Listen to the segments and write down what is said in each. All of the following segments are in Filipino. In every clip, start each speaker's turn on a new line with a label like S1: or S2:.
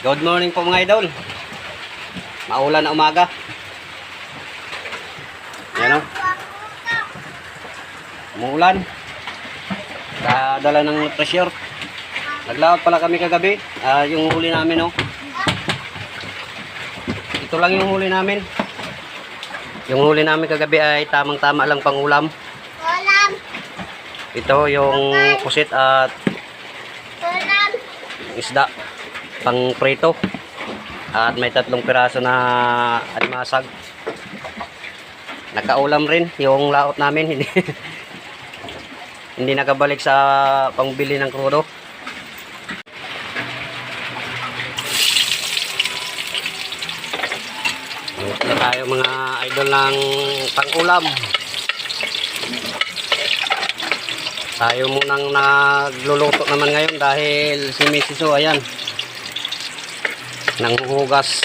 S1: Good morning po mga idol. Maulan na umaga. Yan o. Umuulan. Kadala ng pressure. Naglaot pala kami kagabi. Yung huli namin o. Ito lang yung huli namin. Yung huli namin kagabi ay tamang-tama lang pang ulam. Ito yung pusit at isda pang prito. At may 3 piraso na alimasag. Nakaulam rin yung laot namin. Hindi nakabalik sa pangbili ng krudo. Ito tayo mga idol ng pang-ulam. Tayo munang nagluluto naman ngayon dahil si Mrs. O ayan nanghuhugas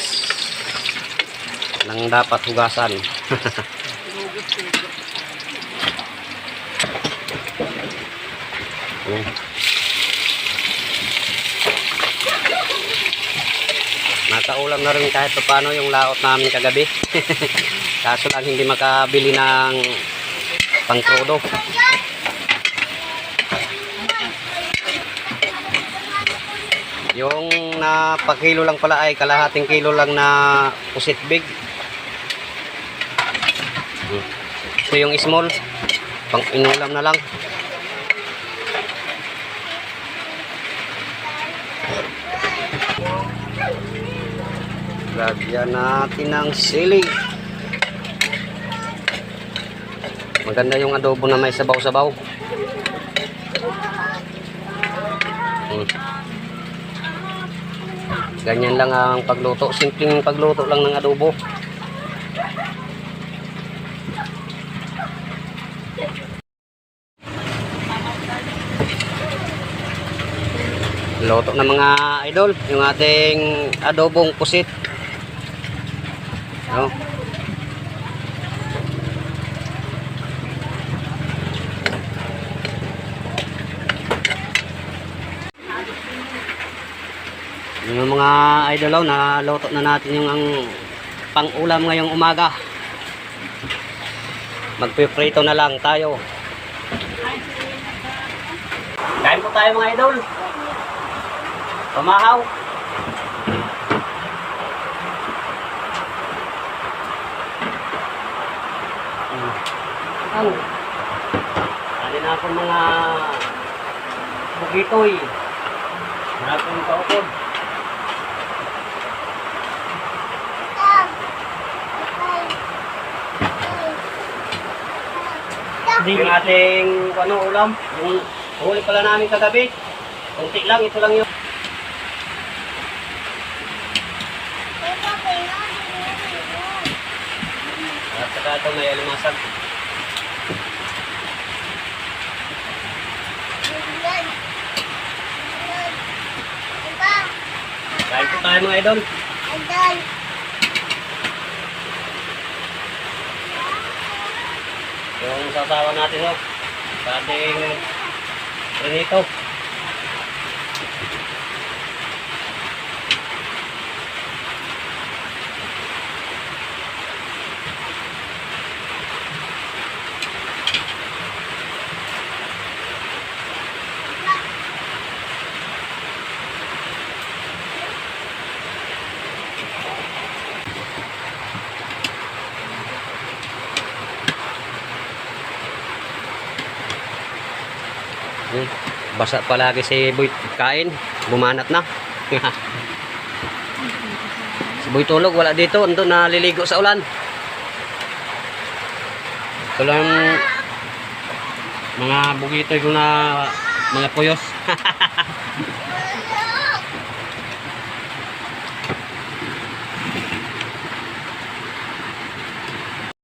S1: nang dapat hugasan. Nakaulam na rin kahit paano yung laot namin kagabi. Kaso lang hindi makabili ng pangkrudo. Yung napakilo lang pala ay kalahating kilo lang na pusit big. Ito yung small, pang inulam na lang. Lagyan natin ng sili. Maganda yung adobo na may sabaw-sabaw. Ganyan lang ang pagluto. Simpleng pagluto lang ng adobo. Luto na mga idol. Yung ating adobong pusit. No? Yung mga idol, naluto na natin yung ang pang-ulam ngayong umaga. Magpiprito na lang tayo. Kain po tayo mga idol. Pamahaw. Ano na ako mga bugitoy. Marami yung kaupod. Yung ating ulam, yung huli pala namin kagabi. Kunti lang, ito lang yung at saka ito may alimasag. Kain po tayo mga idol. Yung sasawa natin ho, sa ating prinito. Basa palagi si Boy kain, bumanat na. Si Boy tulog, wala dito, ando naliligo sa ulan. Ito lang mga bugitoy ko na mga puyos.